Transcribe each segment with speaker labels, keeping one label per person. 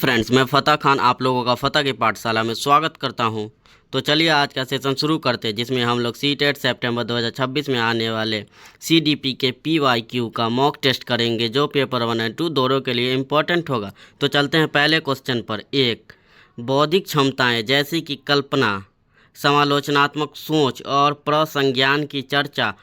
Speaker 1: Friends, मैं फ़तह खान आप लोगों का फ़तह की पाठशाला में स्वागत करता हूं। तो चलिए आज का सेशन शुरू करते हैं, जिसमें हम लोग सीटेट सितंबर 2026 में आने वाले सीडीपी के पीवाईक्यू का मॉक टेस्ट करेंगे, जो पेपर 1 और 2 दोनों के लिए इम्पोर्टेंट होगा। तो चलते हैं पहले क्वेश्चन पर। एक, बौद्धिक क्षमताएं जैसे कि कल्पना, समालोचनात्मक सोच और प्रसंज्ञान की चर्चा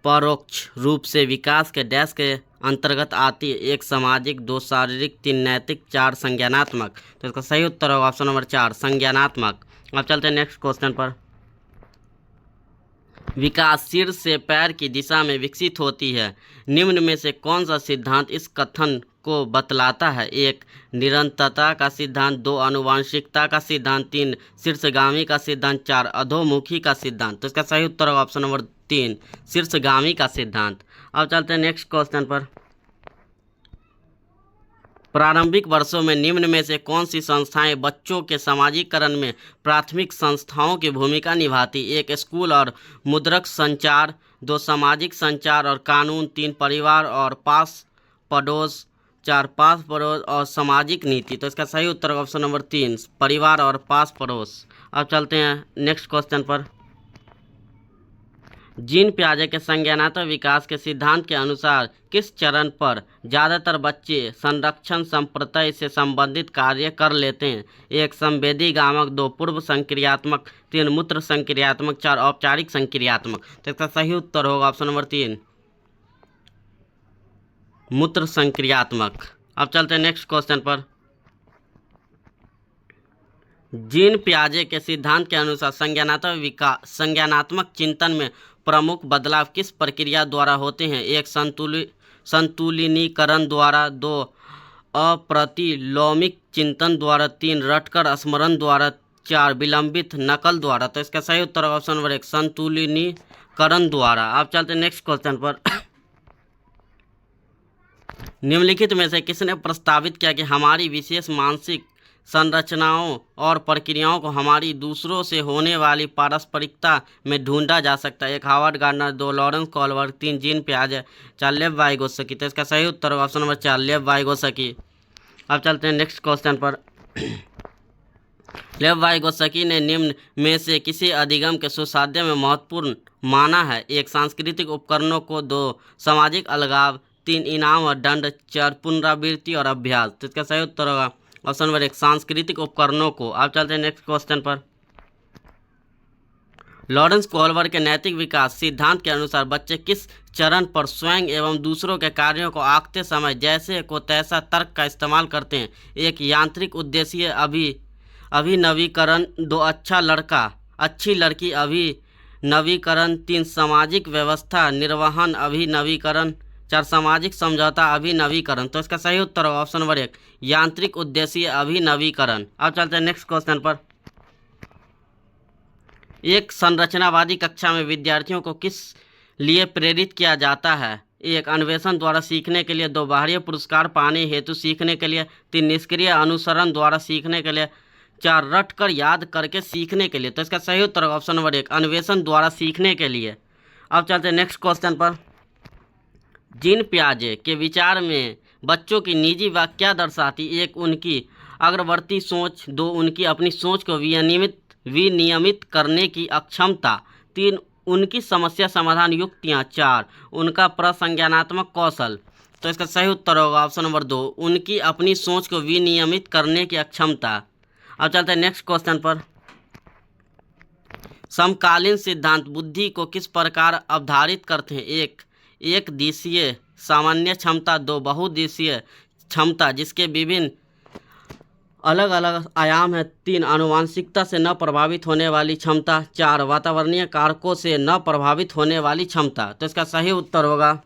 Speaker 1: परोक्ष रूप से विकास के डैश के अंतर्गत आती है। एक, सामाजिक, दो, शारीरिक, तीन, नैतिक, चार, संज्ञानात्मक। तो इसका सही उत्तर होगा ऑप्शन नंबर 4, संज्ञानात्मक। अब चलते हैं नेक्स्ट क्वेश्चन पर। विकास सिर से पैर की दिशा में विकसित होती है। निम्न में से कौन सा सिद्धांत इस कथन को बतलाता है? एक, निरंतरता का सिद्धांत, दो, आनुवंशिकता का सिद्धांत, तीन, शीर्षगामी का सिद्धांत, चार, अधोमुखी का सिद्धांत। तो इसका सही उत्तर होगा ऑप्शन नंबर 3, शीर्षगामी का सिद्धांत। अब चलते हैं नेक्स्ट क्वेश्चन पर। प्रारंभिक वर्षों में निम्न में से कौन सी संस्थाएं बच्चों के समाजीकरण में प्राथमिक संस्थाओं की भूमिका निभाती? एक, स्कूल और मुद्रक संचार, दो, सामाजिक संचार और कानून, तीन, परिवार और पास पड़ोस, चार, पास पड़ोस और सामाजिक नीति। तो इसका सही उत्तर ऑप्शन नंबर 3, परिवार और पास पड़ोस। अब चलते हैं नेक्स्ट क्वेश्चन पर। जीन पियाजे के संज्ञानात्मक विकास के सिद्धांत के अनुसार किस चरण पर ज़्यादातर बच्चे संरक्षण संप्रत्यय से संबंधित कार्य कर लेते हैं? एक, संवेदी गामक, दो, पूर्व संक्रियात्मक, तीन, मूत्र संक्रियात्मक, चार, औपचारिक संक्रियात्मक। तो इसका सही उत्तर होगा ऑप्शन नंबर 3, मूत्र संक्रियात्मक। अब चलते हैं नेक्स्ट क्वेश्चन पर। जीन पियाजे के सिद्धांत के अनुसार संज्ञानात्मक चिंतन में प्रमुख बदलाव किस प्रक्रिया द्वारा होते हैं? एक, संतुलिनीकरण द्वारा, दो, अप्रतिलोमिक चिंतन द्वारा, तीन, रटकर स्मरण द्वारा, चार, विलंबित नकल द्वारा। तो इसका सही उत्तर ऑप्शन नंबर 1, संतुलिनीकरण द्वारा। अब चलते हैं नेक्स्ट क्वेश्चन पर। निम्नलिखित में से किसने प्रस्तावित किया कि हमारी विशेष मानसिक संरचनाओं और प्रक्रियाओं को हमारी दूसरों से होने वाली पारस्परिकता में ढूंढा जा सकता है? एक, हावर्ड गार्डनर, दो, लॉरेंस कोहलबर्ग, तीन, जीन पियाजे, चार, लेव वाइगोत्स्की। तो इसका सही उत्तर होगा ऑप्शन नंबर 4, लेव वाइगोत्स्की। अब चलते हैं नेक्स्ट क्वेश्चन पर। लेव वाइगोत्स्की ने निम्न में से किसी अधिगम के सुसाध्य में महत्वपूर्ण माना है? एक, सांस्कृतिक उपकरणों को, दो, सामाजिक अलगाव, तीन, इनाम और दंड, चार, पुनरावृत्ति और अभ्यास। तो इसका सही उत्तर होगा ऑप्शन नंबर 1, सांस्कृतिक उपकरणों को। आप चलते हैं नेक्स्ट क्वेश्चन पर। लॉरेंस कोहलबर्ग के नैतिक विकास सिद्धांत के अनुसार बच्चे किस चरण पर स्वयं एवं दूसरों के कार्यों को आंकते समय जैसे को तैसा तर्क का इस्तेमाल करते हैं? एक, यांत्रिक उद्देश्य अभिनवीकरण, दो, अच्छा लड़का अच्छी लड़की अभिनवीकरण, तीन, सामाजिक व्यवस्था निर्वहन अभिनवीकरण, चार, सामाजिक समझौता अभिनवीकरण। तो इसका सही उत्तर होगा ऑप्शन नंबर 1, यांत्रिक उद्देश्य अभिनवीकरण। अब चलते हैं नेक्स्ट क्वेश्चन पर। एक संरचनावादी कक्षा में विद्यार्थियों को किस लिए प्रेरित किया जाता है? एक, अन्वेषण द्वारा सीखने के लिए, दो, बाहरी पुरस्कार पाने हेतु सीखने के लिए, तीन, निष्क्रिय अनुसरण द्वारा सीखने के लिए, चार, रट कर याद करके सीखने के लिए। तो इसका सही उत्तर होगा ऑप्शन नंबर 1, अन्वेषण द्वारा सीखने के लिए। अब चलते हैं नेक्स्ट क्वेश्चन पर। जीन पियाजे के विचार में बच्चों की निजी बात क्या दर्शाती? एक, उनकी अग्रवर्ती सोच, दो, उनकी अपनी सोच को विनियमित करने की अक्षमता, तीन, उनकी समस्या समाधान युक्तियाँ, चार, उनका प्रसंज्ञानात्मक कौशल। तो इसका सही उत्तर होगा ऑप्शन नंबर 2, उनकी अपनी सोच को विनियमित करने की अक्षमता। अब चलते हैं नेक्स्ट क्वेश्चन पर। समकालीन सिद्धांत बुद्धि को किस प्रकार अवधारित करते हैं? एक दिशीय सामान्य क्षमता, दो, बहुदिशीय क्षमता जिसके विभिन्न अलग अलग आयाम है, तीन, आनुवंशिकता से न प्रभावित होने वाली क्षमता, चार, वातावरणीय कारकों से न प्रभावित होने वाली क्षमता। तो इसका सही उत्तर होगा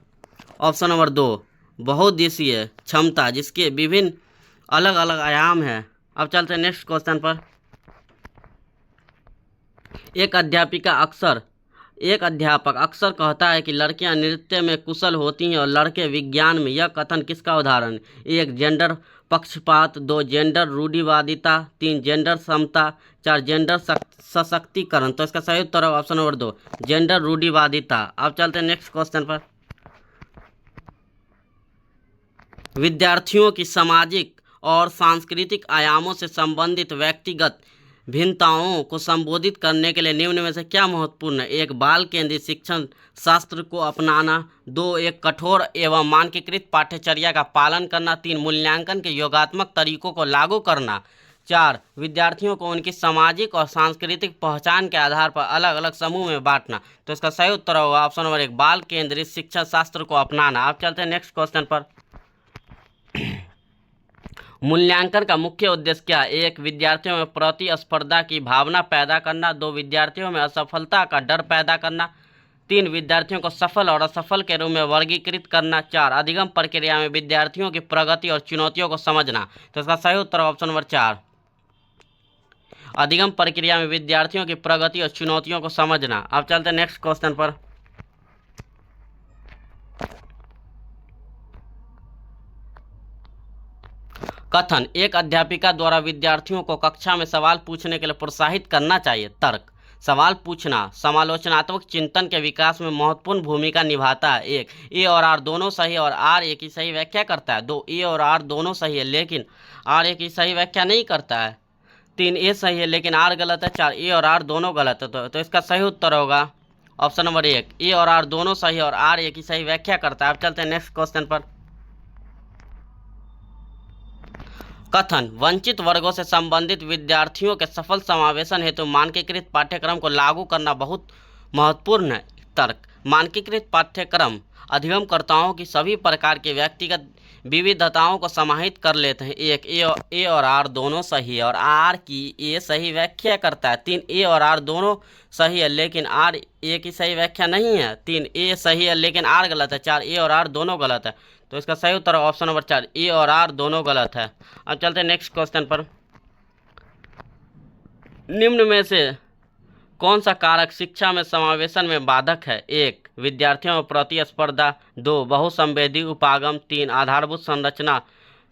Speaker 1: ऑप्शन नंबर 2, बहुदिशीय क्षमता जिसके विभिन्न अलग अलग आयाम है। अब चलते हैं नेक्स्ट क्वेश्चन पर। एक अध्यापक अक्सर कहता है कि लड़कियां नृत्य में कुशल होती हैं और लड़के विज्ञान में। यह कथन किसका उदाहरण? एक, जेंडर पक्षपात, दो, जेंडर रूढ़िवादिता, तीन, जेंडर समता, चार, जेंडर सशक्तिकरण। तो इसका सही उत्तर है ऑप्शन नंबर 2, जेंडर रूढ़िवादिता। अब चलते हैं नेक्स्ट क्वेश्चन पर। विद्यार्थियों की सामाजिक और सांस्कृतिक आयामों से संबंधित व्यक्तिगत भिन्नताओं को संबोधित करने के लिए निम्न में से क्या महत्वपूर्ण है? एक, बाल केंद्रित शिक्षण शास्त्र को अपनाना। 2, एक कठोर एवं मानकीकृत पाठ्यचर्या का पालन करना। 3, मूल्यांकन के योगात्मक तरीकों को लागू करना। 4, विद्यार्थियों को उनकी सामाजिक और सांस्कृतिक पहचान के आधार पर अलग अलग समूह में बांटना। तो इसका सही उत्तर होगा ऑप्शन नंबर 1, बाल केंद्रित शिक्षा शास्त्र को अपनाना। अब चलते हैं नेक्स्ट क्वेश्चन पर। मूल्यांकन का मुख्य उद्देश्य क्या है? 1, विद्यार्थियों में प्रतिस्पर्धा की भावना पैदा करना। 2, विद्यार्थियों में असफलता का डर पैदा करना। 3, विद्यार्थियों को सफल और असफल के रूप में वर्गीकृत करना। 4, अधिगम प्रक्रिया में विद्यार्थियों की प्रगति और चुनौतियों को समझना। तो इसका सही उत्तर ऑप्शन नंबर 4, अधिगम प्रक्रिया में विद्यार्थियों की प्रगति और चुनौतियों को समझना। अब चलते हैं नेक्स्ट क्वेश्चन पर। कथन, एक अध्यापिका द्वारा विद्यार्थियों को कक्षा में सवाल पूछने के लिए प्रोत्साहित करना चाहिए। तर्क, सवाल पूछना समालोचनात्मक चिंतन के विकास में महत्वपूर्ण भूमिका निभाता है। 1, ए और आर दोनों सही और आर ए की सही व्याख्या करता है। 2, ए और आर दोनों सही है लेकिन आर ए की सही व्याख्या नहीं करता है। 3, ए सही है लेकिन आर गलत है। 4, ए और आर दोनों गलत है। तो इसका सही उत्तर होगा ऑप्शन नंबर 1, ए और आर दोनों सही और आर ए की सही व्याख्या करता है। अब चलते हैं नेक्स्ट क्वेश्चन पर। कथन, वंचित वर्गों से संबंधित विद्यार्थियों के सफल समावेशन हेतु मानकीकृत पाठ्यक्रम को लागू करना बहुत महत्वपूर्ण है। तर्क, मानकीकृत पाठ्यक्रम अधिगमकर्ताओं की सभी प्रकार की व्यक्तिगत विविधताओं को समाहित कर लेते हैं। 1, ए और आर दोनों सही है और आर की ए सही व्याख्या करता है। 3, ए और आर दोनों सही है लेकिन आर ए की सही व्याख्या नहीं है। 3, ए सही है लेकिन आर गलत है। 4, ए और आर दोनों गलत है। तो इसका सही उत्तर ऑप्शन नंबर 4, ए और आर दोनों गलत है। अब चलते हैं नेक्स्ट क्वेश्चन पर। निम्न में से कौन सा कारक शिक्षा में समावेशन में बाधक है? 1, विद्यार्थियों में प्रतिस्पर्धा। 2, बहुसंवेदी उपागम। 3, आधारभूत संरचना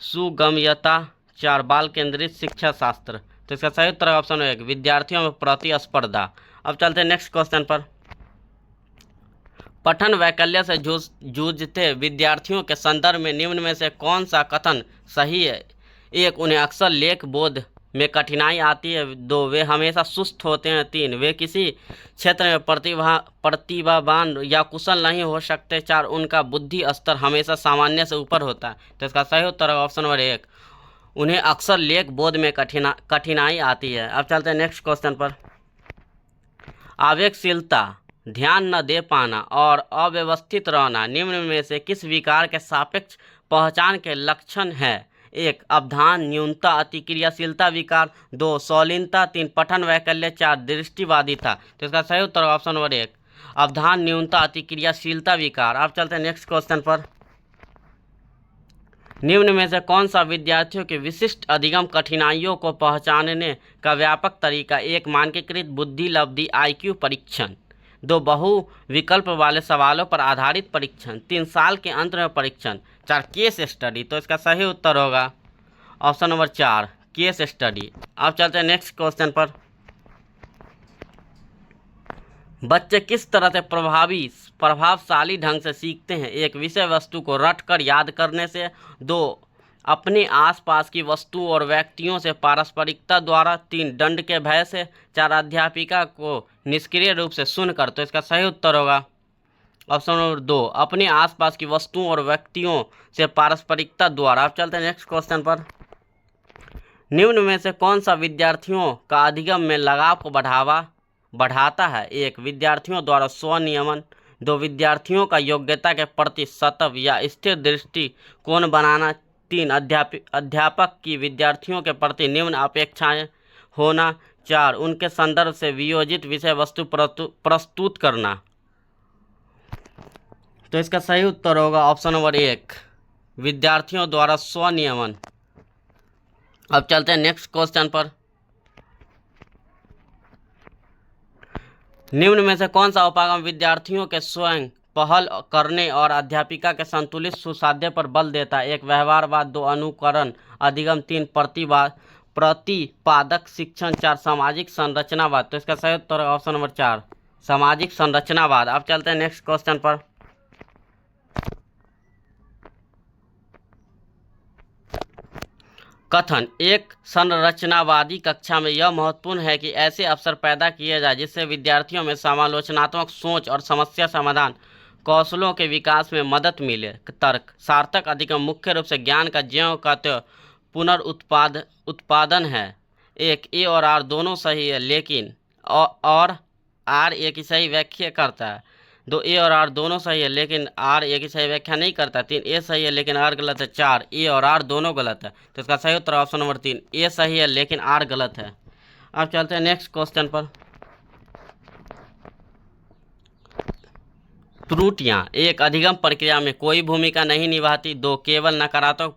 Speaker 1: सुगम्यता। 4, बाल केंद्रित शिक्षा शास्त्र। तो इसका सही उत्तर ऑप्शन 1, विद्यार्थियों में प्रतिस्पर्धा। अब चलते हैं नेक्स्ट क्वेश्चन पर। पठन वैकल्य से जूझते विद्यार्थियों के संदर्भ में निम्न में से कौन सा कथन सही है? 1, उन्हें अक्सर लेख बोध में कठिनाई आती है। 2, वे हमेशा सुस्त होते हैं। 3, वे किसी क्षेत्र में प्रतिभावान या कुशल नहीं हो सकते। 4, उनका बुद्धि स्तर हमेशा सामान्य से ऊपर होता है। तो इसका सही उत्तर है ऑप्शन नंबर 1, उन्हें अक्सर लेख बोध में कठिनाई आती है। अब चलते हैं नेक्स्ट क्वेश्चन पर। आवेगशीलता, ध्यान न दे पाना और अव्यवस्थित रहना निम्न में से किस विकार के सापेक्ष पहचान के लक्षण है? 1, अवधान न्यूनता अतिक्रियाशीलता विकार। 2, सौलीनता। 3, पठन वैकल्य। 4, दृष्टिवादिता। तो इसका सही उत्तर ऑप्शन नंबर 1, अवधान न्यूनता अतिक्रियाशीलता विकार। अब चलते हैं नेक्स्ट क्वेश्चन पर। निम्न में से कौन सा विद्यार्थियों के विशिष्ट अधिगम कठिनाइयों को पहचानने का व्यापक तरीका? 1, मानकीकृत बुद्धि लब्धि IQ परीक्षण। 2, बहु विकल्प वाले सवालों पर आधारित परीक्षण। 3, साल के अंत में परीक्षण। 4, केस स्टडी। तो इसका सही उत्तर होगा ऑप्शन नंबर 4, केस स्टडी। अब चलते हैं नेक्स्ट क्वेश्चन पर। बच्चे किस तरह से प्रभावशाली ढंग से सीखते हैं? 1, विषय वस्तु को रटकर याद करने से। 2, अपने आसपास की वस्तु और व्यक्तियों से पारस्परिकता द्वारा। 3, दंड के भय से। 4, अध्यापिका को निष्क्रिय रूप से सुनकर। तो इसका सही उत्तर होगा ऑप्शन नंबर 2, अपने आसपास की वस्तुओं और व्यक्तियों से पारस्परिकता द्वारा। अब चलते हैं नेक्स्ट क्वेश्चन पर। निम्न में से कौन सा विद्यार्थियों का अधिगम में लगाव को बढ़ाता है? 1, विद्यार्थियों द्वारा स्वनियमन। 2, विद्यार्थियों का योग्यता के प्रति सतत या स्थिर दृष्टिकोण बनाना। 3, अध्यापक की विद्यार्थियों के प्रति निम्न अपेक्षाएं होना। 4, उनके संदर्भ से वियोजित विषय वस्तु प्रस्तुत करना। तो इसका सही उत्तर होगा ऑप्शन नंबर 1, विद्यार्थियों द्वारा स्वनियमन। अब चलते हैं नेक्स्ट क्वेश्चन पर। निम्न में से कौन सा उपागम विद्यार्थियों के स्वयं पहल करने और अध्यापिका के संतुलित सुसाध्य पर बल देता है? 1, व्यवहारवाद। 2, अनुकरण अधिगम। 3, प्रतिपादक शिक्षण। 4, सामाजिक संरचनावाद। तो इसका सही उत्तर ऑप्शन नंबर 4, सामाजिक संरचनावाद। अब चलते हैं नेक्स्ट क्वेश्चन पर। कथन। एक संरचनावादी कक्षा में यह महत्वपूर्ण है कि ऐसे अवसर पैदा किए जाए जिससे विद्यार्थियों में समालोचनात्मक सोच और समस्या समाधान कौशलों के विकास में मदद मिले। तर्क। सार्थक अधिगम मुख्य रूप से ज्ञान का ज्यों का त्यों उत्पादन है। एक, ए और आर दोनों सही है लेकिन और आर ए की सही व्याख्या करता है। दो, ए और आर दोनों सही है लेकिन आर ए की सही व्याख्या नहीं करता। तीन, ए सही है लेकिन आर गलत है। चार, ए और आर दोनों गलत है। तो इसका सही उत्तर ऑप्शन नंबर 3, ए सही है लेकिन आर गलत है। अब चलते हैं नेक्स्ट क्वेश्चन पर। त्रुटियां। एक, अधिगम प्रक्रिया में कोई भूमिका नहीं निभाती। दो, केवल नकारात्मक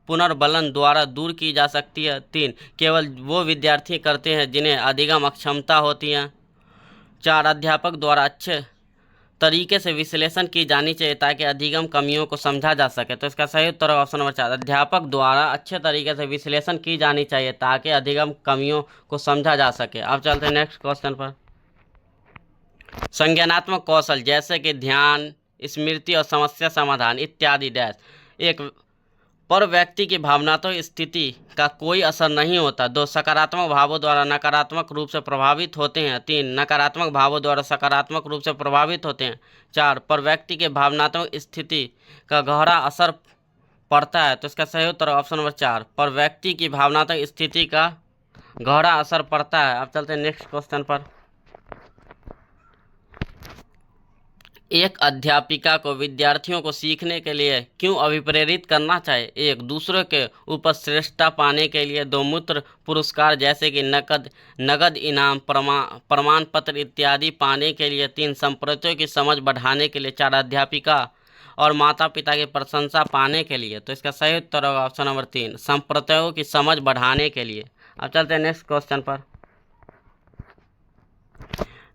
Speaker 1: पुनर्बलन द्वारा दूर की जा सकती है। तीन, केवल वो विद्यार्थी करते हैं जिन्हें अधिगम अक्षमता होती है। चार, अध्यापक द्वारा अच्छे तरीके से विश्लेषण की जानी चाहिए ताकि अधिगम कमियों को समझा जा सके। तो इसका सही उत्तर ऑप्शन नंबर 4, अध्यापक द्वारा अच्छे तरीके से विश्लेषण की जानी चाहिए ताकि अधिगम कमियों को समझा जा सके। अब चलते हैं नेक्स्ट क्वेश्चन पर। संज्ञानात्मक कौशल जैसे कि ध्यान, स्मृति और समस्या समाधान इत्यादि डैश। एक, पर व्यक्ति की भावनात्मक स्थिति का कोई असर नहीं होता। दो, सकारात्मक भावों द्वारा नकारात्मक रूप से प्रभावित होते हैं। तीन, नकारात्मक भावों द्वारा सकारात्मक रूप से प्रभावित होते हैं। चार, पर व्यक्ति के भावनात्मक स्थिति का गहरा असर पड़ता है। तो इसका सही उत्तर ऑप्शन नंबर 4, पर व्यक्ति की भावनात्मक स्थिति का गहरा असर पड़ता है। अब चलते हैं नेक्स्ट क्वेश्चन पर। एक अध्यापिका को विद्यार्थियों को सीखने के लिए क्यों अभिप्रेरित करना चाहिए? एक, दूसरों के ऊपर श्रेष्ठता पाने के लिए। दो, मूत्र पुरस्कार जैसे कि नगद इनाम, प्रमाण पत्र इत्यादि पाने के लिए। तीन, संप्रदायों की समझ बढ़ाने के लिए। चार, अध्यापिका और माता पिता की प्रशंसा पाने के लिए। तो इसका सही उत्तर होगा ऑप्शन नंबर 3, संप्रदायों की समझ बढ़ाने के लिए। अब चलते हैं नेक्स्ट क्वेश्चन पर।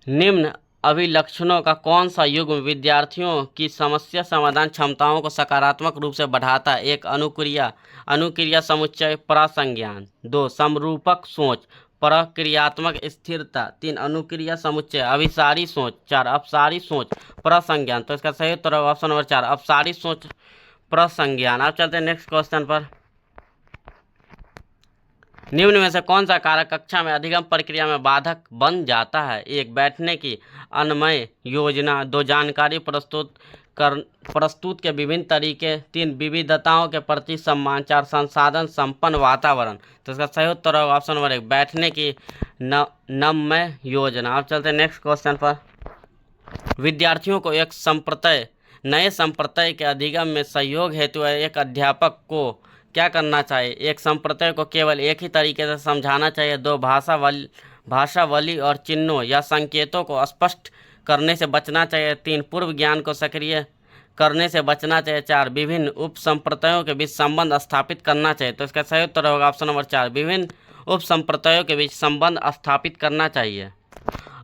Speaker 1: निम्न अभिलक्षणों का कौन सा युग्म विद्यार्थियों की समस्या समाधान क्षमताओं को सकारात्मक रूप से बढ़ाता है? एक, अनुक्रिया समुच्चय प्रसंज्ञान। दो, समरूपक सोच प्रक्रियात्मक स्थिरता। तीन, अनुक्रिया समुच्चय अभिसारी सोच। चार, अपसारी सोच प्रसंज्ञान। तो इसका सही उत्तर होगा ऑप्शन नंबर 4, अपसारी सोच प्रसंज्ञान। अब चलते हैं नेक्स्ट क्वेश्चन पर। निम्न में से कौन सा कारक कक्षा में अधिगम प्रक्रिया में बाधक बन जाता है? एक, बैठने की अनमय योजना। दो, जानकारी प्रस्तुत के विभिन्न तरीके। तीन, विविधताओं के प्रति सम्मान। चार, संसाधन संपन्न वातावरण। तो इसका सही उत्तर होगा ऑप्शन नंबर 1, बैठने की नमय योजना। अब चलते हैं नेक्स्ट क्वेश्चन पर। विद्यार्थियों को एक नए संप्रदाय के अधिगम में सहयोग हेतु एक अध्यापक को क्या करना चाहिए? एक, संप्रदाय को केवल एक ही तरीके से समझाना चाहिए। दो, भाषावली और चिन्हों या संकेतों को स्पष्ट करने से बचना चाहिए। तीन, पूर्व ज्ञान को सक्रिय करने से बचना चाहिए। चार, विभिन्न उप संप्रदायों के बीच संबंध स्थापित करना चाहिए। तो इसका सही उत्तर होगा ऑप्शन नंबर 4, विभिन्न उप संप्रदायों के बीच संबंध स्थापित करना चाहिए।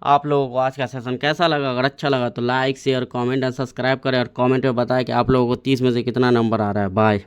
Speaker 1: आप लोगों को आज का सेशन कैसा लगा? अगर अच्छा लगा तो लाइक, शेयर, कमेंट और सब्सक्राइब करें और कमेंट में बताएं कि आप लोगों को 30 में से कितना नंबर आ रहा है। बाय।